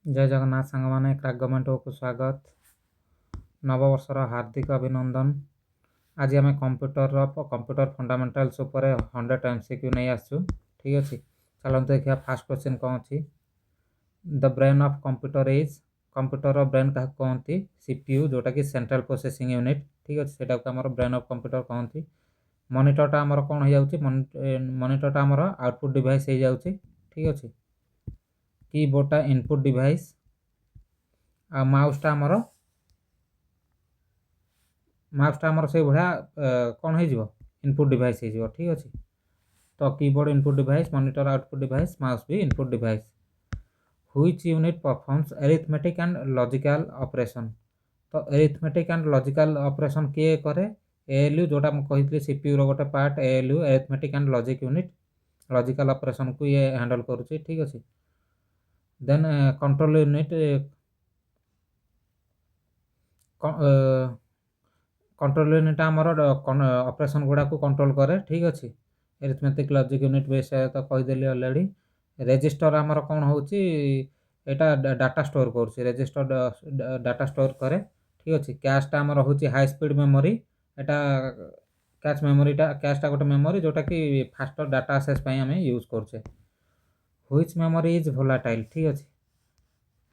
जय जगन्नाथ सांग मैंने क्रैक गवर्नमेंट को स्वागत नववर्षर हार्दिक अभिनंदन। आज आम कंप्यूटर फंडामेंटल्स उपर 100 MCQ नहीं आसु। ठीक अच्छे चलते देखिए फास्ट क्वेश्चन कौन अच्छी। The brain of computer is computer brain क्या कहती CPU जोटा कि सेंट्रल प्रोसेसिंग यूनिट। ठीक अच्छे से ब्रेन ऑफ कंप्यूटर कहती। मॉनिटरटा आमर कौन हो जाउची मॉनिटरटा आमर आउटपुट डिवाइस हो जाउची। ठीक अच्छे कीबोर्डटा इनपुट डिवाइस आ माउसटा आमर से भाया कौन हो इनपुट डिवाइस हो। ठीक अच्छे तो keyboard input device monitor output device mouse भी input device. Which unit performs arithmetic and logical operation. तो अरिथमेटिक एंड लॉजिकल ऑपरेशन किए करे ALU जोटा कही CPU रो गोटे part ALU arithmetic and logic unit logical operation को ये हैंडल करुच्ची। ठीक अच्छे then control unit control unit आमर ऑपरेशन गुड़ा को कंट्रोल करे। ठीक अच्छे अरिथमेटिक लॉजिक यूनिट विषय तो कहीदेली ऑलरेडी। रजिस्टर आमर कौन होची एटा डाटा स्टोर कर रजिस्टर डाटा स्टोर करे। ठीक अच्छे कैशटा आमर होची हाई स्पीड मेमोरी एटा कैश मेमोरीटा कैशटा गोटे मेमोरी जोटा कि फास्टर डाटा एक्सेस पे आम यूज करछे। Which memory is volatile. ठीक अच्छे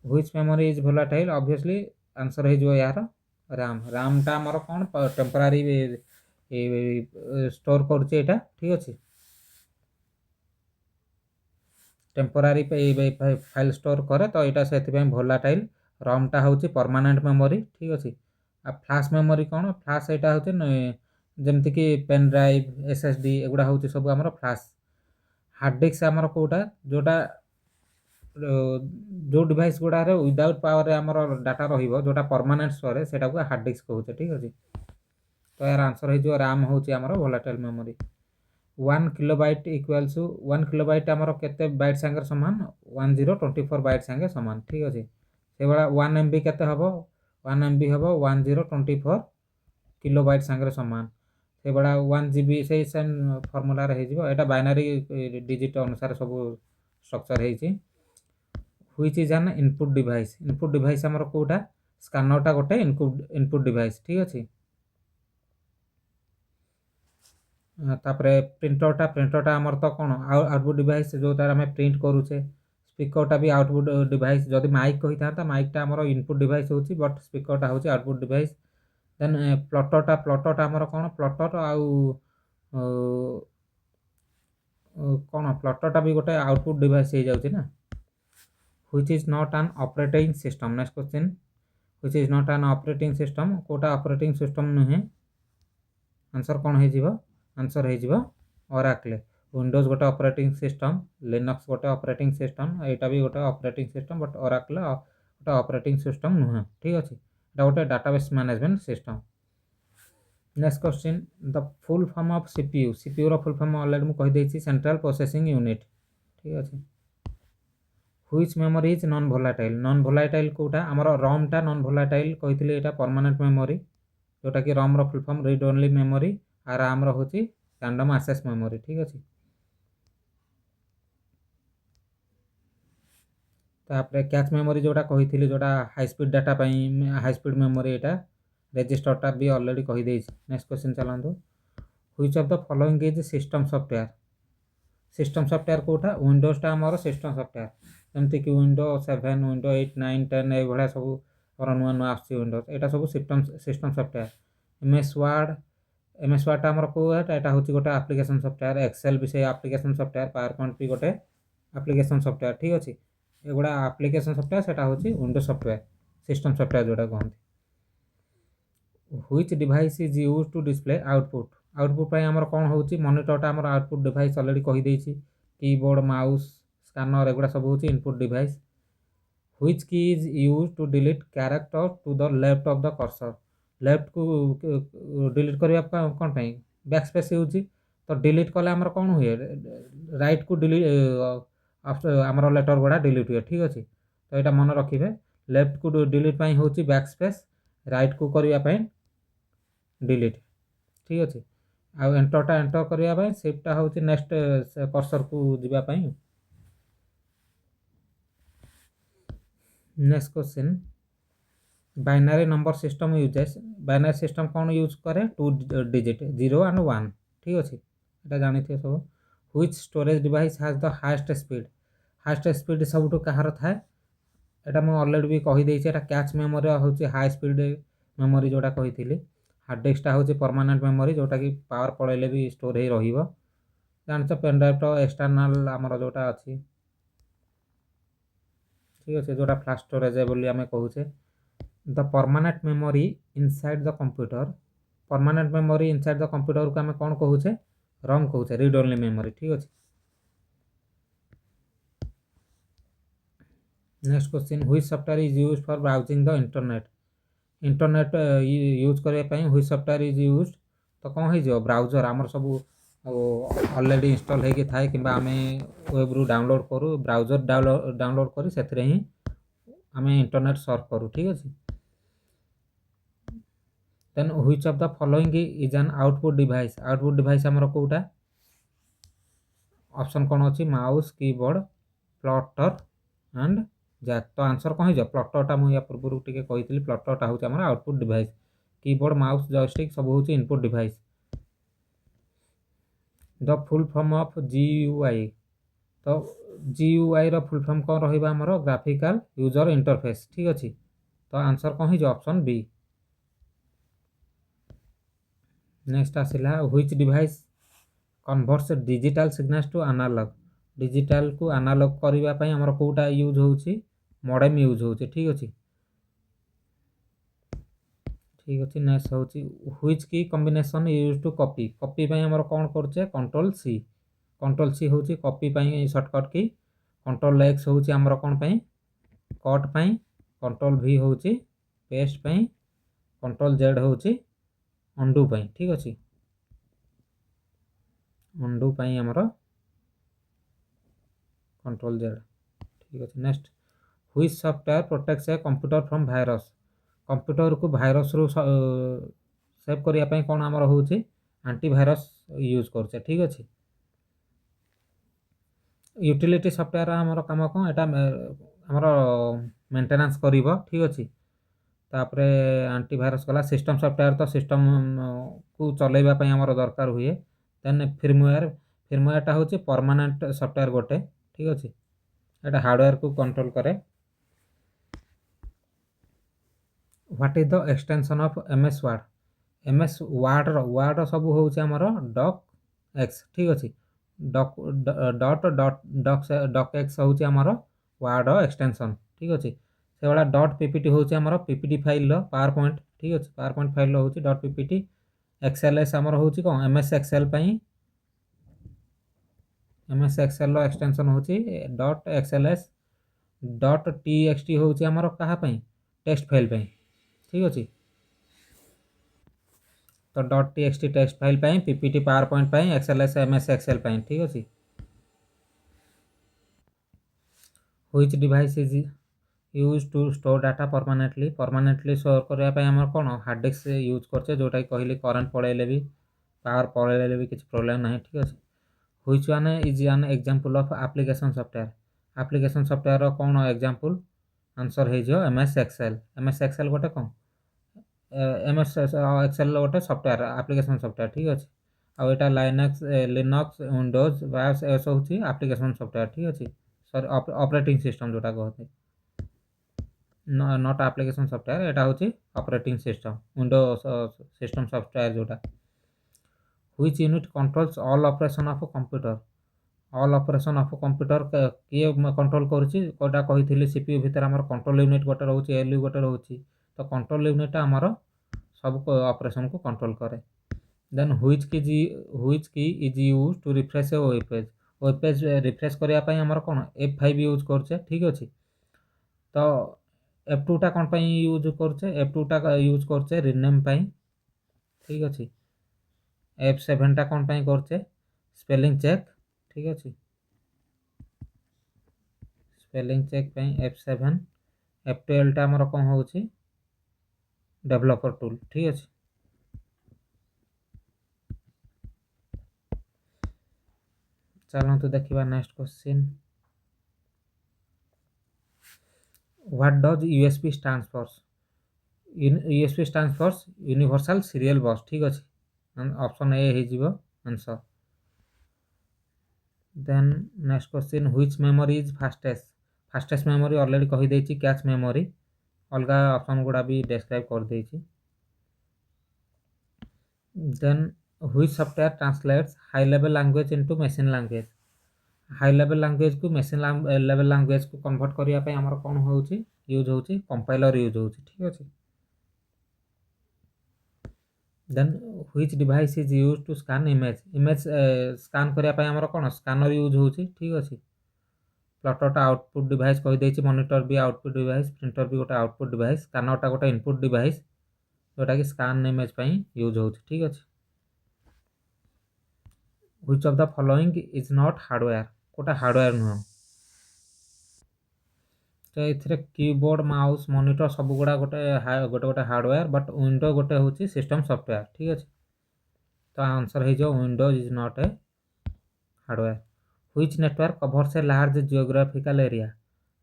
which memory is volatile obviously answer हो यार राम रामटा आमर कौन टेम्परारी स्टोर करुचे एटा। ठीक अच्छे टेम्परारी फाइल स्टोर करे तो यहाँ से वोलाटाइल रमटा हूँ परमानेंट मेमोरी। ठीक अच्छे आ फ्लैश मेमोरी कौन फ्लैश यहाँ हूँ जमती कि पेन ड्राइव SSD एगुड़ा हूँ सब आमर फ्लैश। हार्ड डिस्क आमर कोटा जोटा जो डिवाइस गुड़ा विदाउट पावर आमर डाटा रोटा परमानेंट स्टोरेज से हार्ड डिस्क कहते। ठीक अच्छे तो यार आंसर हो रैम हूँ आमर volatile memory. 1 kilobyte equals 1 kilobyte आमर केते बाइट सांगे समान 1024 बाइट सांगे समान। ठीक अच्छे से भाया 1 MB केते हबो 1 MB हबो 1024 किलोबाइट सांगे समान से भाया 1 GB से सेम फॉर्मूला रे हो एटा बाइनरी डिजिट अनुसार सब स्ट्रक्चर है। Which is N input device आमर कोटा स्कैनरटा गोटे इनपुट डिवाइस। ठीक अच्छे तापरे प्रिंटरटा आमर तो कौन आउटपुट डिवाइस जो आम प्रिंट करुचे। स्पीकरटा भी आउटपुट डिवाइस जदि माइक कही था माइकटा आमर इनपुट डिवाइस होची बट स्पीकरटा होची आउटपुट डिवाइस। देन प्लटरटा आमर कौन प्लटर आउ कौन प्लटरटा भी गोटे आउटपुट डिवाइस हो जाउची ना। Which is not an operating system. Next question which is not an operating system कोटा ऑपरेटिंग सिस्टम नुहे आंसर कौन हो आंसर हो ओरेकल। विंडोज गोटे ऑपरेटिंग सिस्टम लिनक्स गोटे ऑपरेटिंग सिस्टम यहाँ भी गोटे ऑपरेटिंग सिस्टम बट ओरेकल गोटे ऑपरेटिंग सिस्टम नुहे। ठीक अच्छे यहाँ गोटे database management system. Next question the full form of CPU रो फुल फॉर्म ऑलरेडी मुझे कहीदे सेंट्रल प्रोसेसिंग यूनिट। ठीक अच्छे which memory is non volatile कोटा आमर रमटा नॉन वोलाटाइल कही यहाँ परमानेंट मेमोरी जोटा कि ROM full form read only memory आ राम हूँ रैंडम एक्सेस मेमोरी। ठीक अच्छे तापर कैच मेमोरी जोटा कही जोटा high speed data high speed memory यहाँ रजिस्टरटा भी ऑलरेडी कहीदे। नेक्स्ट क्वेश्चन चलते which of the following is system software कोटा विंडोजटा आमर सिस्टम सॉफ्टवेयर जमती कि विंडो 7 विंडो 8 9 10 ये भाया सब नुआ नुआ आस विंडोज यहाँ सब सिस्टम सॉफ्टवेयर। MS वर्ड आमर कौटा हूँ गोटे आप्लिकेशन सॉफ्टवेयर एक्सेल भी से आप्लिकेशन सॉफ्टवेयर पावर पॉइंट भी गोटे आप्लिकेशन सॉफ्टवेयर। ठीक अच्छे एगुड़ा आप्लिकेशन सॉफ्टवेयर से हूँ विंडो सॉफ्टवेयर सिस्टम सॉफ्टवेयर जोटा कहते। Which device is use to display output आमर कौन हो मॉनिटरटा आमर आउटपुट डिवाइस ऑलरेडी कहीदे कीबोर्ड माउस स्कैनर एगुड़ा सब हूँ input device. Which key is use to delete character to the left of the cursor left को डिलीट करने कौन बैक स्पेस यूज तो डिलीट कले आमर कौन हुए राइट को डिलीट आमर लेटर गुड़ा डिलीट हुए। ठीक अच्छे तो यहाँ मन रखिए लेफ्ट को डिलीट हूँ बैक स्पेस राइट को करने डिलीट। ठीक अच्छे आउ एंटरटा एंटर करने शिफ्टटा हूँ नेक्स्ट कर्सर को जीवाई। Next question, binary number system uses, binary system कौन यूज करे, 2 डिजिट 0 एंड 1, ठीक अच्छे, यहाँ जानते सब। Which storage device has the highest speed, highest speed सबुठ कहार थाए, यहाँ मुझे अलरेडी भी कहीदे, कैच मेमोरी हूँ हाई स्पीड मेमोरी जोटा कही, हार्ड डिस्कटा हूँ परमानेंट मेमोरी जोटा कि पावर पड़े भी स्टोर हो रही जानते, पेनड्राइव तो एक्सटर्नाल आमर जोटा अच्छी, ठीक अच्छे, जोटा फ्लैश स्टोरेज बोली आम कहूचे। The permanent memory inside the computer, permanent memory inside the computer को आम कौन कहूचे, रम कहूचे, रीड ओनली मेमोरी, ठीक अच्छे। Next question, which software is used for browsing the internet, internet use करने व्हिच सॉफ्टवेयर इज यूज्ड, तो कौन हो ब्राउजर आमर सब ऑलरेडी इंस्टॉल होगी थाए कि आम वेब रु डाउनलोड करूँ, ब्राउजर डाउनलोड करी से ही आम इंटरनेट सर्च करूँ, ठीक अच्छे। Then which of the following is an output device, output device आमर कोटा, ऑप्शन कौन अच्छी, mouse, keyboard, plotter and jack, तो आंसर कौन हो, प्लॉटरटा मुझे या पूर्व टी कही, प्लॉटरटा हूँ आम output device, keyboard, mouse, joystick सब हूँ input device. The full form of GUI, तो जीयूआई रो फुल फॉर्म कौन रहिबा हमरो, ग्राफिकल यूजर इंटरफेस, ठीक अच्छे, तो आंसर कौन हो, ऑप्शन बी। नेक्स्ट आसला, which device converts digital signals to analog, digital को एनालॉग करबा पई हमर कोटा यूज होउची, मॉडेम यूज होउची, ठीक अच्छे, ठीक अच्छे। नेक्स्ट होउची, which key combination use to copy, copy पई हमर कौन करछे, कंट्रोल सी, कंट्रोल सी होउची कॉपी पई शॉर्टकट की, कंट्रोल एक्स होउची हमर कौन पई, कट पई, कंट्रोल वी होउची पेस्ट पई, कंट्रोल जेड होउची अंडू पई, ठीक अच्छे, अंडू पई हमर कंट्रोल जेड, ठीक अच्छे। Next, which software protects a computer from virus, computer को वायरस रु सेव करिया पई कोन हमर होउची, एंटीवायरस यूज करछे, ठीक अच्छे। यूटिलिटी सॉफ्टवेयर हमर काम कोन, एटा हमर मेंटेनेंस करिवो, ठीक अच्छे। तापरे एंटीवायरस कला, सिस्टम सॉफ्टवेयर तो सिस्टम को चलेबा पई हमर दरकार हुए। देन फिर्मवेयर, फिर्मवेयरटा होची परमानेंट सॉफ्टवेयर गोटे, ठीक अच्छे, एटा हार्डवेयर को कंट्रोल करे। What is the extension of MS Word, MS Word सब होउची हमर डॉक एक्स, ठीक अच्छे, doc dot dot doc x होउची हमर वर्ड एक्सटेंशन, ठीक अच्छे। से वाला डॉट पीपीटी होउची हमर पीपीटी फाइल रो पावर पॉइंट, ठीक अच्छे, पावर पॉइंट फाइल रो होउची डॉट पीपीटी। एक्सएलएस हमर होउची कोन, एमएस एक्सेल पई, एमएस एक्सेल रो एक्सटेंशन होउची डॉट एक्सएलएस। डॉट टीएक्सटी होउची हमर कहा पई, टेक्स्ट फाइल पई, ठीक अच्छे, तो डॉट टीएक्सटी टेक्स्ट फाइल पई, पीपीटी पावर पॉइंट पई, एक्सएलएस एमएस एक्सेल पई, ठीक अच्छे। Which device is use to store data permanently, permanently store करबा पई हमर कोन हार्ड डिस्क यूज करछे, जोटा कहली करंट पळेले भी, पावर पळेले भी किछ प्रॉब्लम नाही, ठीक अच्छे। Which one is an example of application software, application software रो कोन एग्जांपल, आंसर हे जो एमएस एक्सेल, एमएस एक्सेल गोटे कोन, एमएस एक्सेल गोटे सॉफ्टवेयर एप्लीकेशन सॉफ्टवेयर, ठीक अच्छे। आ एटा लाइनक्स लिनक्स विंडोज वायस ए सब होची एप्लीकेशन सॉफ्टवेयर, ठीक अच्छे, सॉरी ऑपरेटिंग सिस्टम जोटा कहते, नॉट एप्लीकेशन सॉफ्टवेयर, एटा होची operating system, Windows system software जोटा। Which unit controls all operation of computer, all operation of computer किए कंट्रोल करूची, कोटा कहिथिली सीपीयू भीतर हमर कंट्रोल यूनिट गोटे रहउची, एलयू गोटे रहउची, तो कंट्रोल यूनिट हमर सब ऑपरेशन को कंट्रोल करे। Then which key is use to refresh a web page, web page refresh करिया पई हमर कोन F5 यूज करछे, ठीक अछि। तो F2 टा कोन पई यूज करछे, F2 टा यूज करछे रीनेम पई, ठीक अछि। F7 टा कोन पई करछे, स्पेलिंग चेक, ठीक अछि, स्पेलिंग चेक पई F7। F12 टा हमर कोन होउची, डेवलपर टूल, ठीक अछि। चलो तो देखिबा next question, what does USB stands for? USB stands for universal serial bus. ठीक अच्छे, ऑप्शन ए हो answer. Then next question, which memory is fastest? Fastest memory already कही देछि, कैच मेमोरी। अलग ऑप्शन गुड़ा भी डिस्क्राइब कर देछि। Then which software translates high level language into machine language? High level language को मशीन लेवल लैंग्वेज को convert करने आमर कौन होची यूज होची? कंपाइलर यूज होची। ठीक अच्छे। Then which device is use to scan image? Image scan करने आमर कौन स्कैनर यूज होची। ठीक अच्छे। प्लॉटरटा आउटपुट डिवाइस कही देछि, मॉनिटर भी आउटपुट डिवाइस, प्रिंटर भी गोटे आउटपुट डिवाइस, स्कैनरटा गोटे इनपुट डिवाइस जोटा कि स्कैन इमेज पई यूज होची। ठीक अच्छे। Which of the following is not hardware? कोटा हार्डवेयर नुह। तो ये कीबोर्ड माउस मॉनिटर सब गुड़ा गोटे गोटे गोटे हार्डवेयर, बट विंडो गोटे हूँ सिस्टम सॉफ्टवेयर। ठीक अच्छे। तो आंसर हो Windows is not a hardware. Which network covers a large geographical area?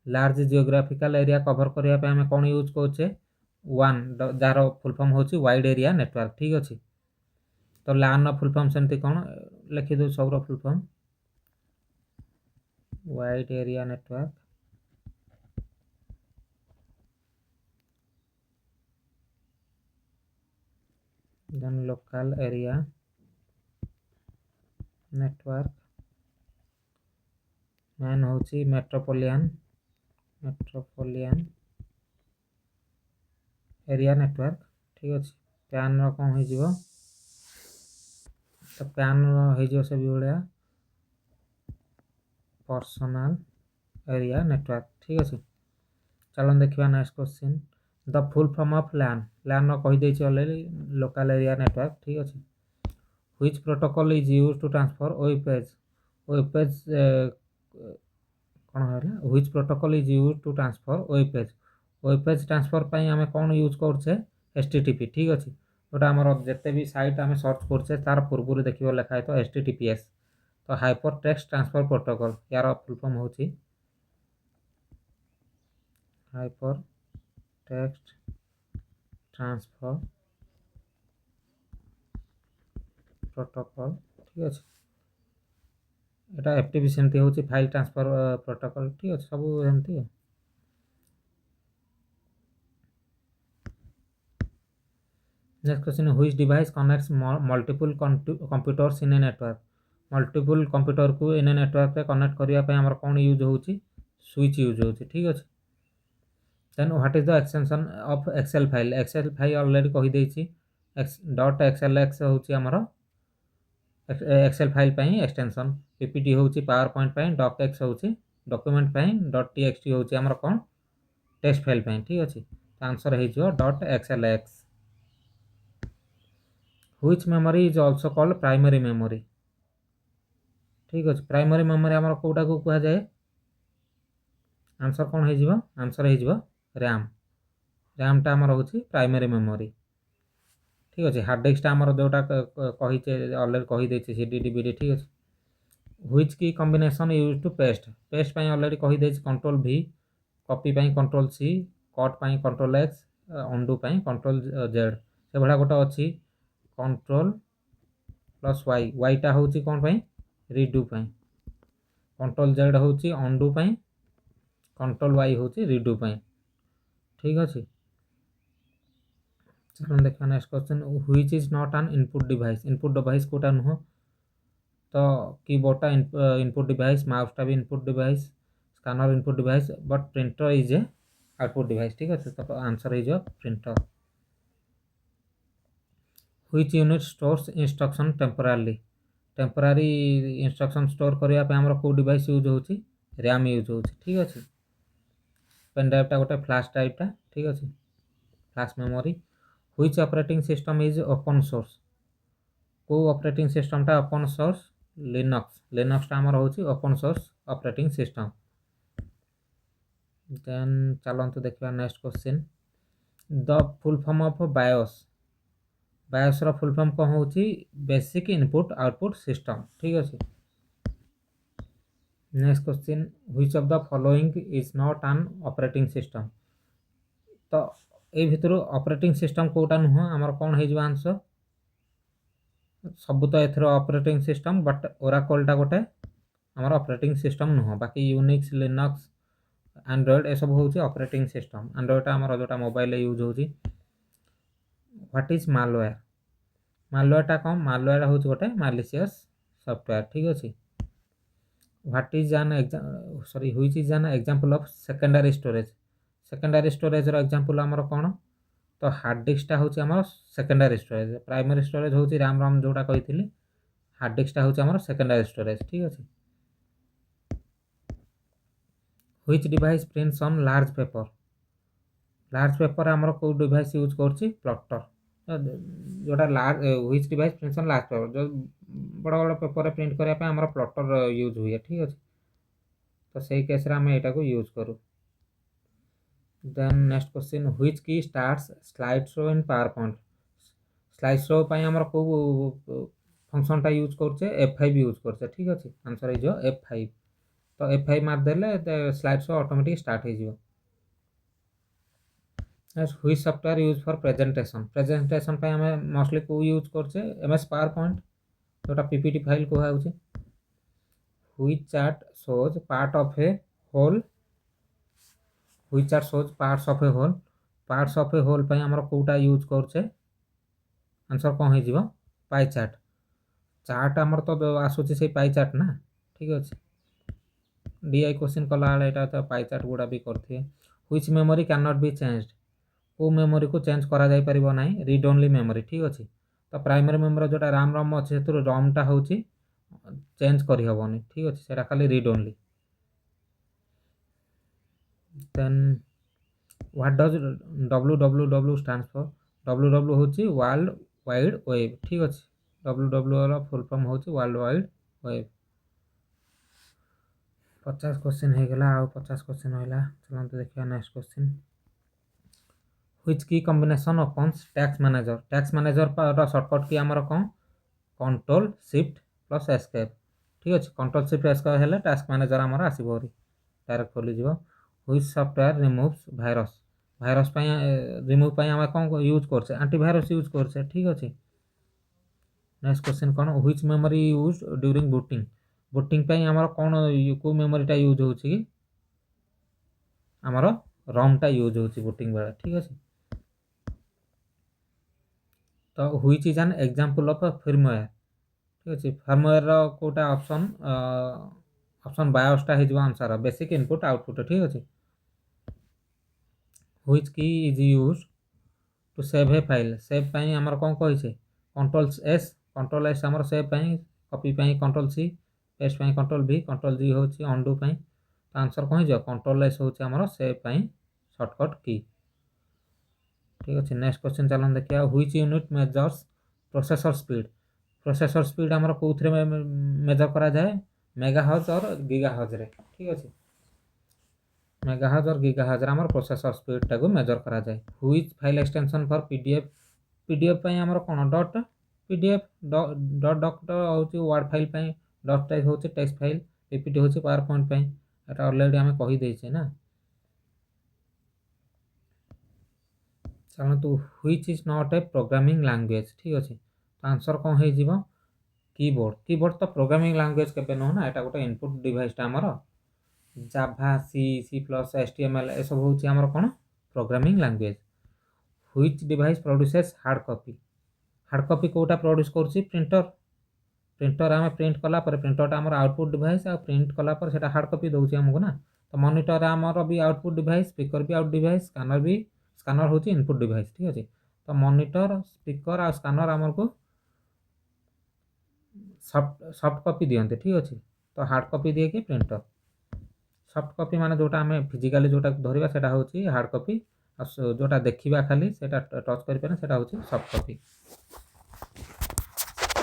Large geographical area cover करने आम कौन यूज करोचे? वन जार फुल फॉर्म होची वाइड एरिया नेटवर्क। ठीक अच्छे। तो लान फुल फॉर्म सेमती कौन लिखिदे सब full form? Wide area network. Then local area network. MAN होची मेट्रोपोलियन एरिया नेटवर्क। ठीक अच्छे। पैन कौन हो? तो पैन हो से भाया पर्सनल एरिया नेटवर्क। ठीक अच्छे। चलो देखिए next question, the full form of LAN? LAN कहीदे ऑलरेडी लोकल एरिया नेटवर्क। ठीक अच्छे। Which protocol is use to transfer web page? Web page कौन है? Which protocol is use to transfer web page? Web page transfer पर आम कौन use करछे? HTTP. ठीक अच्छे। जोटा आम जिते भी साइट आम सर्च करछे तार पूर्व देखिए लिखा है तो एचटीटीपीएस। तो हाइपर टेक्स्ट ट्रांसफर प्रोटोकॉल यार फुल फॉर्म होची हाइपर टेक्स्ट ट्रांसफर प्रोटोकॉल। ठीक अच्छे। एटा एफटीपी सेमती होची फाइल ट्रांसफर प्रोटोकॉल। ठीक अच्छे। सब एमती। Next question, which device connects multiple computers in a network? Multiple computer को इन ए नेटवर्क रे कनेक्ट करने आमर कौन यूज होची? स्विच यूज होची। ठीक अच्छे। Then what is the extension of Excel file? Excel file already कही देछि, डॉट एक्सएलएक्स होची आमर एक्सेल फाइल पई एक्सटेंशन। पीपीटी होची पावर पॉइंट पई, डॉक एक्स होची डॉक्यूमेंट पई, डॉट टीएक्सटी होची आमर कौन टेक्स्ट फाइल पई। ठीक अच्छे। तो आंसर हो dot XLX. Which memory is also called primary memory? ठीक अच्छे। प्राइमरी मेमोरी आमर कोटा को कहा जाए? आंसर कौन हो? आंसर हो रैम। रैमटा आमर होची प्राइमरी मेमोरी। ठीक अच्छे। हार्ड डिस्कटा आमर जोटा कहीचे ऑलरेडी कही देछि सीडी डीवीडी। ठीक अच्छे। Which key combination use to paste? Paste पई ऑलरेडी कही देछि कंट्रोल V, कॉपी पई कंट्रोल C, कट पई कंट्रोल X, अंडू पई कंट्रोल Z। से भला गोटा अछि कंट्रोल प्लस Y। वाईटा होची कौन पई? रिडू पई। कंट्रोल Z होची अंडू पई, कंट्रोल Y होची रिडू पई। ठीक अच्छे। चलो देखा next question, which is not an input device? Input device कोटा नुह। तो कीबोर्डटा इनपुट डिवाइस, माउसटा भी input device, scanner input device, but printer is a output device. ठीक अच्छे। तो आंसर हो printer. Which unit stores instruction temporary? Temporary instruction store करने आमर को डिवाइस यूज होची? रैम यूज होची। ठीक अच्छे। पेन ड्राइवटा गोटे फ्लैश ड्राइवटा। ठीक अच्छे। Flash memory. Which operating system is open source? को ऑपरेटिंग सिस्टमटा ओपन सोर्स? लिनक्स। लिनक्सटा आमर होची open source operating system. Then चलंतु देखिबा next question, the full form of BIOS? BIOS रो फुल फॉर्म कौन होची? Basic input output system. ठीक अच्छे। Next question, which of the following is not an operating system? तो ए भितर ऑपरेटिंग सिस्टम कोटा नुह आमर कौन हो आंसर सब तो एथर ऑपरेटिंग सिस्टम बट ओराकलटा गोटे आमर ऑपरेटिंग सिस्टम नुह बाकी यूनिक्स लिनक्स एंड्रॉइड ए सब होची ऑपरेटिंग सिस्टम एंड्रॉइड आमर जोटा मोबाइल यूज होची व्हाट इज मालवेयर मालवेयर कौन मालवेयर होची गोटे मैलिशियस सॉफ्टवेयर ठीक अछि what is an sorry which is an example of secondary storage रो एग्जांपल आमर कौन तो हार्ड डिस्कटा होची आमर सेकेंडरी स्टोरेज प्राइमरी स्टोरेज होची रैम रोम जोटा कहिथिली हार्ड डिस्कटा होची आमर सेकेंडरी स्टोरेज ठीक अछि which device prints on large paper आमर को डिवाइस यूज करछि प्लॉटर जोटा large which device prints on large paper जो बड़ बड़ पेपर रे प्रिंट करिया पे आमर प्लॉटर यूज हुए ठीक अछि तो सही केस रे हम एटा को यूज करू देन नेक्स्ट क्वेश्चन व्हिच की starts slide show in power point slide show पई हमर को फंक्शन टा यूज करछे F5 यूज करछे ठीक अछि आंसर इज F5 तो F5 मार देले स्लाइड शो ऑटोमेटिक स्टार्ट हो जिवो which software use for presentation पे हमें मोस्टली को यूज करछे MS पावर पॉइंट जोटा पीपीटी फाइल को होउछे which chart shows part of a whole which are shows parts of a whole पे हमर कोटा यूज करछे आंसर कोन हे जिवो पाई चार्ट हमर तो आसुची से पाई चार्ट ना ठीक अछि डीआई क्वेश्चन कला एटा तो पाई चार्ट गुडा भी करथि which memory can not be changed को मेमोरी को चेंज करा जाय परिबो नाही रीड ओनली मेमोरी ठीक अछि तो प्राइमरी मेमोरी जोटा राम रोम अछि हेतु रोम टा होची चेंज करि हबोनी ठीक अछि सेटा खाली read only then what does www stands for www होची वर्ल्ड वाइड वेब ठीक अछि www रो फुल फॉर्म होची वर्ल्ड वाइड वेब 50 क्वेश्चन हे गेला आ 50 क्वेश्चन होइला चलो तो देखिया next question which key combination opens टैक्स मैनेजर रो शॉर्टकट की हमर कोन कंट्रोल शिफ्ट प्लस एस्केप ठीक अछि कंट्रोल शिफ्ट एस्केप हेले टास्क मैनेजर हमर आसीबोरी डायरेक्ट खोली जिवो व्हिच सॉफ्टवेयर रिमूव्स वायरस पई रिमूव पई हम कोन यूज करछे एंटीवायरस यूज करछे ठीक अछि next question cone which memory use during booting पई हमर कोन को मेमोरी टा यूज होछि कि हमर रोम टा यूज होछि बूटिंग बेला ठीक अछि तो which is an example of firmware ठीक अछि फर्मवेयर रो कोटा ऑप्शन बायोस टा हिजवा आंसर बेसिक इनपुट आउटपुट ठीक अछि which key is used to save a file save पई हमर कोन कहै छै कंट्रोल एस हमर सेव पई कॉपी पई कंट्रोल सी पेस्ट पई कंट्रोल V कंट्रोल G होछि अनडू पई तो आंसर कोन जो कंट्रोल एस होछि हमर सेव पई शॉर्टकट की ठीक अछि नेक्स्ट क्वेश्चन चलन देखिया which unit measures processor speed हमर कोथरे मेजर करा जाय मेगाहर्ट्ज और गीगाहर्ट्ज रे ठीक अछि मेगाहर्ट्ज और गीगाहर्ट्ज हमर प्रोसेसर स्पीड टा को मेजर करा जाय which file extension for PDF पई हमर कोन डॉट पीडीएफ डॉट होछि वर्ड फाइल पई डॉट टाइप होछि टेक्स्ट फाइल पीपीटी होछि पावर पॉइंट पई एटा ऑलरेडी हमें कहि दै छै ना चलो तो which is not A programming language ठीक अछि तो आंसर कोन हे जिवो कीबोर्ड तो प्रोग्रामिंग लैंग्वेज केबे न ना एटा गोटे इनपुट डिवाइस टा हमर जावा सी प्लस HTML ए सब होछि हमर कोन programming language which device produces hard copy कोटा प्रोड्यूस करछि प्रिंटर हमें प्रिंट कला पर प्रिंटर हमर आउटपुट डिवाइस आ प्रिंट कला पर सेटा हार्ड कॉपी दोछि हमको ना तो मॉनिटर हमर भी आउटपुट डिवाइस स्पीकर भी आउट डिवाइस स्कैनर होछि इनपुट डिवाइस ठीक अछि तो मॉनिटर स्पीकर आ स्कैनर हमर को सॉफ्ट कॉपी दियंते ठीक अछि तो हार्ड कॉपी दिए कि प्रिंटर सॉफ्ट कॉपी माने जोटा हमें फिजिकली जोटा धरिबा सेटा होछि हार्ड कॉपी आ जोटा देखिबा खाली सेटा टच करि पारे सेटा होछि सॉफ्ट कॉपी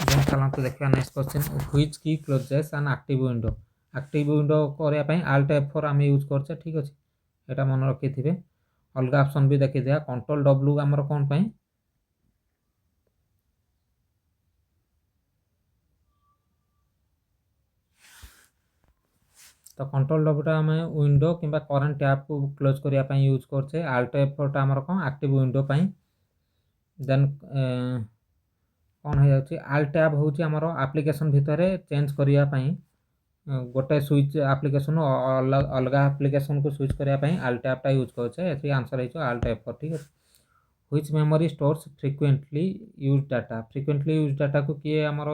देन चलन तो देखिया नेक्स्ट क्वेश्चन व्हिच की क्लोजेस एन एक्टिव विंडो करया पई alt F4 हम यूज करछे ठीक अछि एटा मन रखि थिबे अलगा ऑप्शन भी देखि दिया कंट्रोल W हमर कोन पई तो कंट्रोल डब्ल्यूटा आम विंडो कि करेन्ट टैब को क्लोज करने यूज करछे। आल्ट F4 टा आमर कौन एक्टिव विंडो पाई। देन कौन हो जाउछि आल्ट टैब होउछि आमर एप्लिकेशन भितर चेंज करिया पाई गोटे स्विच एप्लिकेशन अलग एप्लिकेशन को स्विच करने पाई आल्ट टैब टा यूज करछे। एथि आंसर है आल्ट F4 ठीक है। Which memory stores frequently use data. Frequently use data को किए आमर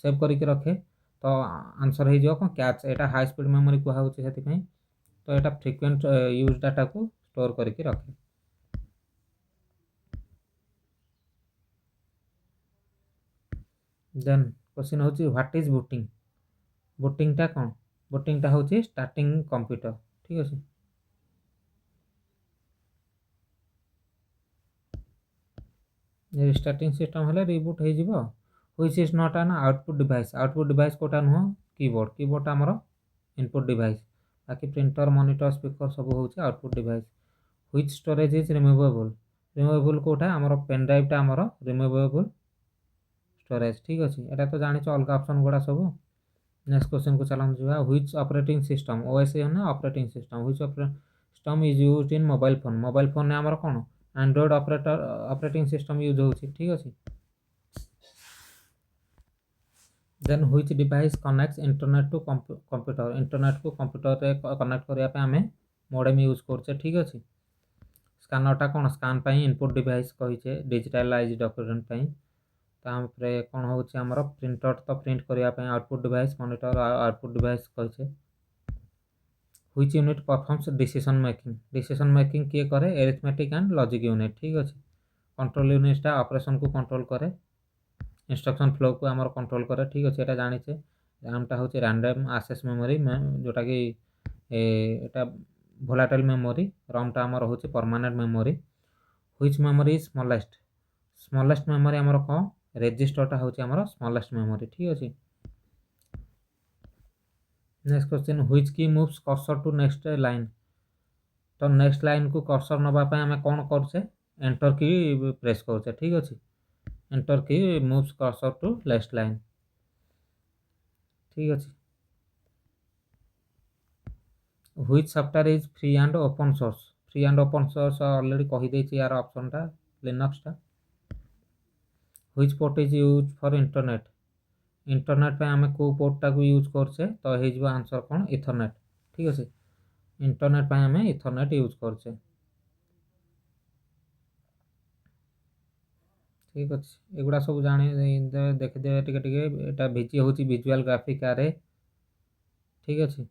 सेव करके रखे तो आंसर हो कौन कैच। एटा हाई स्पीड मेमोरी कहा होछि सेति पई तो एटा फ्रिक्वेंट यूज डाटा को स्टोर करके रखे। देन क्वेश्चन होछि व्हाट इज बूटिंग। बूटिंग टा कौन बूटिंग टा होछि स्टार्टिंग कंप्यूटर ठीक अछि। स्टार्टिंग सिस्टम हेले रिबूट हो जिवो। Which is not an output device. Output device कोटा नुह कीबोर्ड। कीबोर्ड आमर इनपुट डिवाइस बाकी प्रिंटर मॉनिटर स्पीकर सब होछि output device. Which storage is removable. Removable कोटा आमर पेन ड्राइव टा आमर रिमूवेबल स्टोरेज ठीक अछि। एटा तो जानि छ अलग ऑप्शन गुडा सब। नेक्स्ट क्वेश्चन को चलाम जिवा। व्हिच ऑपरेटिंग सिस्टम ओएसए ना operating system which system is used in mobile phone. Mobile phone ने आमर कोन एंड्रॉइड ऑपरेटिंग सिस्टम यूज होछि ठीक अछि। Then which device connects internet to computer. Internet को कंप्यूटर रे कनेक्ट करिया पे हमें मॉडेम यूज करछे ठीक अछि। स्कैनर टा कोन स्कैन पई इनपुट डिवाइस कहिछे डिजिटलाइज डॉक्यूमेंट पई। तापरे कोन होछि हमर प्रिंटर तो प्रिंट करिया पे output device monitor output device कहिछे। Which unit performs decision making. Decision making किए करे अरिथमेटिक एंड लॉजिक यूनिट ठीक अछि। कंट्रोल यूनिट टा ऑपरेशन को कंट्रोल करे इंस्ट्रक्शन फ्लो को आमर कंट्रोल करे ठीक अछि। एटा जानिछे रैम टा होछि रैंडम एक्सेस मेमोरी जोटा कि एटा वोलेटाइल मेमोरी। रोम टा आमर होछि permanent memory. Which memory is smallest. Smallest memory आमर को रजिस्टर टा होछि आमर स्मॉलेस्ट मेमोरी ठीक अछि। Next question which key moves cursor to next line. तो नेक्स्ट लाइन को कर्सर नबा पे हमें कोन करछे एंटर की प्रेस करछे ठीक अछि। Enter key moves cursor to next line ठीक अछि। Which software is free and open source. Free and open source already कहि देछि यार ऑप्शन टा लिनक्स टा। Which port is use for internet. Internet पे हमें को पोर्ट टा को यूज करछे तो हे जिवो आंसर कोन इथरनेट ठीक अछि। इंटरनेट पे हमें इथरनेट यूज करछे ठीक अछि। एगुडा सब जानि देखि दे टिके टिके एटा भिची होछि विजुअल ग्राफिक आरे ठीक अछि।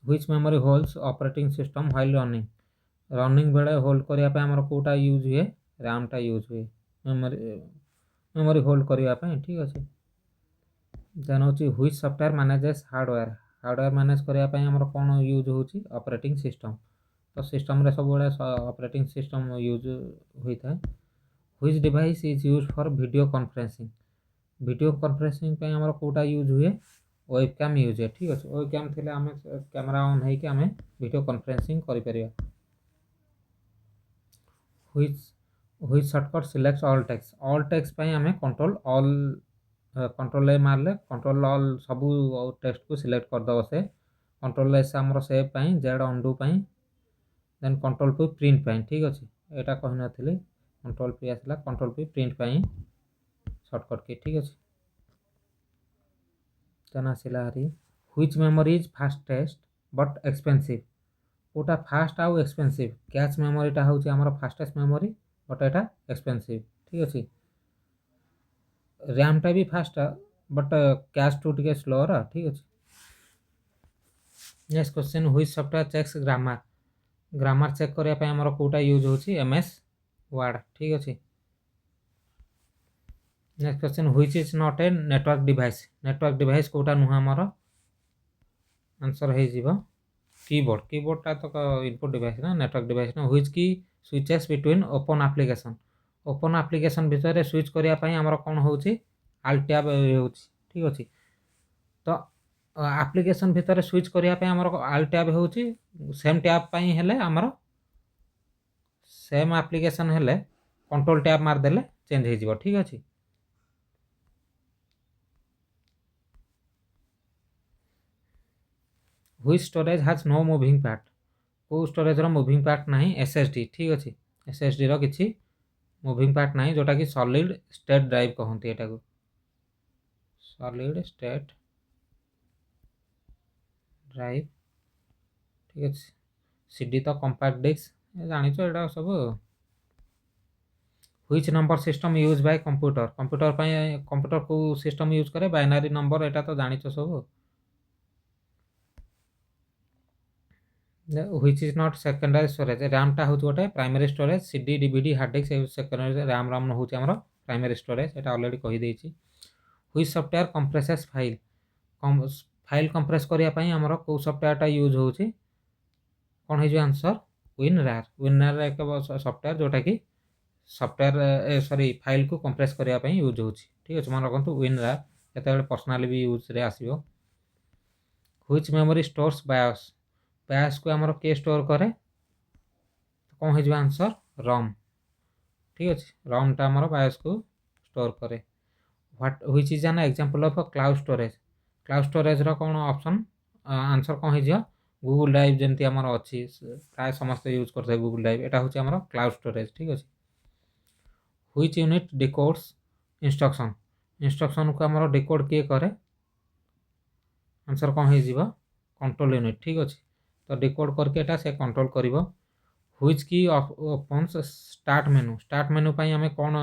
Which memory holds operating system while running. Running बेले होल्ड करिया पे हमर कोटा यूज हुए रैम टा यूज हुए मेमोरी मेमोरी होल्ड करिया पे ठीक अछि। देन होछि which software manages hardware. Hardware manage करिया पे हमर कोन यूज होछि ऑपरेटिंग सिस्टम। तो सिस्टम रे सब बडे ऑपरेटिंग सिस्टम यूज होई था। Which device is used for video conferencing. Video conferencing पे हमर कोटा यूज हुए वेबकैम यूज है ठीक अछि। वेबकैम थिले हमें कैमरा ऑन है कि हमें वीडियो कॉन्फ्रेंसिंग करि परिया। Which which shortcut selects all text. All text पे हमें कंट्रोल ऑल कंट्रोल ए मारले कंट्रोल ऑल सब टेक्स्ट को सिलेक्ट कर दबो से। कंट्रोल एस हमर सेव पई जेड अंडू पई देन कंट्रोल पी प्रिंट पई ठीक अछि। एटा कहि नथिले कंट्रोल पी आसला कंट्रोल पी प्रिंट पई शॉर्टकट की ठीक अछि। देन आसिला हरी which memory is fastest but expensive. कोटा फास्ट आउ एक्सपेंसिव। कैच मेमोरी टा होछि हमर फास्टेस्ट मेमोरी बट एटा एक्सपेंसिव ठीक अछि। रैम टा भी फास्ट बट कैच टू टिके स्लो रा ठीक अछि। Next question which software checks grammar. Grammar check करिया पे हमर कोटा यूज होछि एमएस वर्ड ठीक अछि। Next question which is not a network device. Network device कोटा नुह हमर आंसर हे जिवो कीबोर्ड। कीबोर्ड टा तो इनपुट डिवाइस ना नेटवर्क डिवाइस ना। व्हिच की switches between open application. Open application भितर स्विच करिया पई हमर कोन होछि अल्ट टैब होछि ठीक अछि। तो एप्लिकेशन भितर स्विच करिया पे हमर अल्ट टैब होछि सेम टैब पई हेले हमर सेम एप्लिकेशन हेले कंट्रोल टैब मार देले चेंज हे जिवो ठीक अछि। Which storage has no moving part को स्टोरेज रो मूविंग पार्ट नहीं एसएसडी ठीक अच्छे एसएसडी रो किसी मूविंग पार्ट नहीं जोटा कि सॉलिड स्टेट ड्राइव कहते एटा को सॉलिड स्टेट ड्राइव ठीक अच्छे सीडी तो कंपैक्ट डिस्क जानिछ एटा सब which number system use by computer computer computer को सिस्टम यूज करे बाइनरी नंबर एटा तो जानिछ सब which is not secondary storage RAM टा होच गोटे primary storage CD DVD hard disk secondary RAM होच हमर प्राइमरी स्टोरेज एटा ऑलरेडी कहि देछि which software compresses file file compress करिया पई हमर को सॉफ्टवेयर टा यूज होछि कोन हे जो आंसर विनरार एक सॉफ्टवेयर जोटा कि सॉफ्टवेयर सॉरी फाइल को कंप्रेस करिया पई यूज होछि ठीक अछि मन रखंतु विनरार केते पर्सनली भी यूज रे आसीबो which memory stores BIOS BIOS को हमर के स्टोर करे कौन है जो आंसर रॉम ठीक अच्छे रॉम टा हमर बायोस को स्टोर करे what which is an example of cloud storage रो कौन ऑप्शन आंसर कौन है जो गूगल ड्राइव जेंती हमर अछि प्राय समस्त यूज करथे गूगल ड्राइव एटा होची हमर क्लाउड स्टोरेज ठीक अछि व्हिच यूनिट डिकोड्स इंस्ट्रक्शन को हमर डिकोड के करे आंसर कौन है जीवा कंट्रोल यूनिट ठीक अछि तो डिकोड करके एटा से कंट्रोल करिवो व्हिच की ऑप्शंस स्टार्ट मेनू पई हमें कौन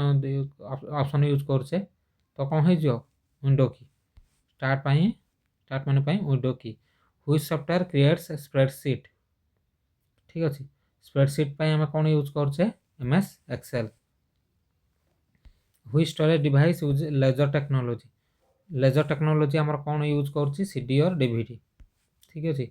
ऑप्शन यूज करछे तो कौन है जो विंडो की स्टार्ट मेनू पई विंडो की व्हिच सॉफ्टवेयर क्रिएट्स स्प्रेडशीट ठीक अछि स्प्रेडशीट पई हमें कौन यूज करछे MS Excel which storage device use laser technology हमर कौन यूज करछि सीडी और डीवीडी ठीक अछि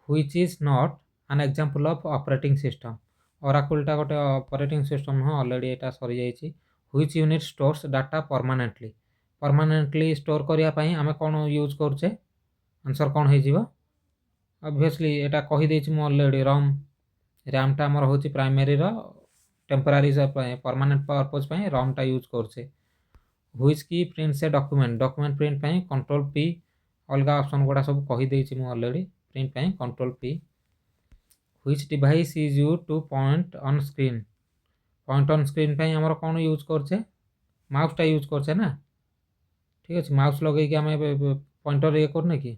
which is not an example of operating system Oracle टा गोटे ऑपरेटिंग सिस्टम हो ऑलरेडी एटा सरी जाईछि which unit stores data permanently store करिया पई हमें कौन यूज करछे आंसर कौन है जीवा ऑब्वियसली एटा कहि देछि म ऑलरेडी रैम टा हमर होछि प्राइमरी रो टेम्पररी परमानेंट पर्पस पई रॉम टा यूज करछे व्हिच की प्रिंट्स ए डॉक्यूमेंट प्रिंट पई कंट्रोल पी अलगा ऑप्शन गुडा सब कहि देछि म ऑलरेडी प्रिंट पई control P which device is use two point on screen पई हमर कोन यूज करछे माउस टा यूज करछे ना ठीक अछि माउस लगे कि हमें पॉइंटर ये करने की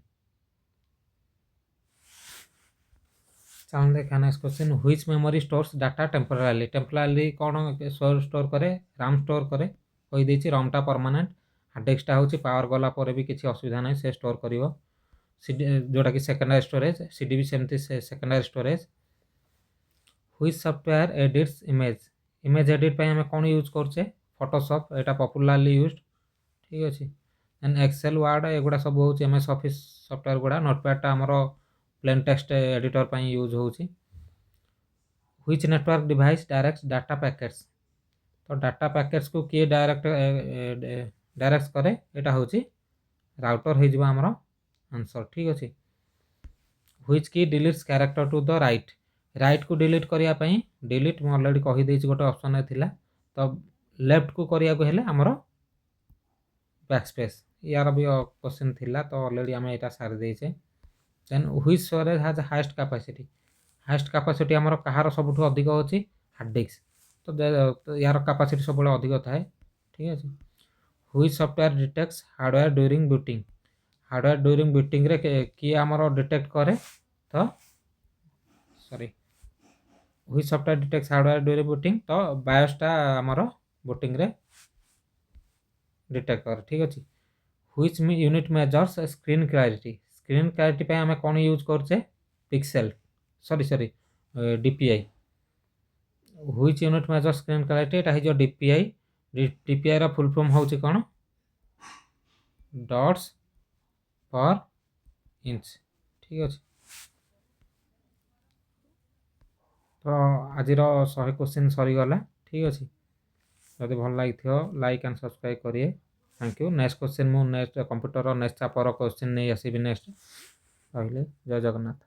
चल देखा next question which memory stores data temporary कौन स्टोर करे रैम स्टोर करे कहि देछि रॉम टा परमानेंट हार्ड डिस्क टा होछि पावर गला पर भी किछि असुविधा नै से स्टोर करिवो सीडी जोटा कि सेकेंडरी स्टोरेज सीडी भी सेमती secondary storage which software edits image edit पई हमें कौन यूज करछे फोटोशॉप एटा पॉपुलरली यूज्ड ठीक अछि एंड एक्सेल वर्ड एगुडा सब होछि एमएस ऑफिस सॉफ्टवेयर गुडा नोटपैड टा हमरो प्लेन टेक्स्ट एडिटर पई यूज होछि which network device directs data packets तो डाटा पैकेट्स को के डायरेक्ट करे एटा होछि राउटर हे जिबा हमरो आंसर ठीक अछि which key deletes character to the right को डिलीट करिया पई डिलीट म ऑलरेडी कहि देछि गोटे ऑप्शन ए थिला तो लेफ्ट को करिया को हेले हमरो बैकस्पेस यार भी क्वेश्चन थिला तो ऑलरेडी हमें एटा सार देछे then which storage has highest capacity हमरो कहार सबठु अधिक होछि हार्ड डिस्क तो यार कैपेसिटी सब बळे अधिक थाए ठीक अछि which software detects hardware during booting रे कि हमरो डिटेक्ट करे तो sorry which software detects hardware during booting तो बायोस टा हमरो बूटिंग रे डिटेक्ट करे ठीक अछि which unit measures screen clarity पे हमें कौन यूज करछे pixel sorry DPI which unit measure screen clarity एटा हे जो डीपीआई रा फुल फॉर्म होछि कोन डॉट्स पर इंच ठीक अछि तो आज 100 क्वेश्चन सरी गला ठीक अछि जदि भल लागिथियो लाइक एंड सब्सक्राइब करिए थैंक यू नेक्स्ट क्वेश्चन मु next computer next chopper question नहीं आसीबी नेक्स्ट कहले जय जगन्नाथ।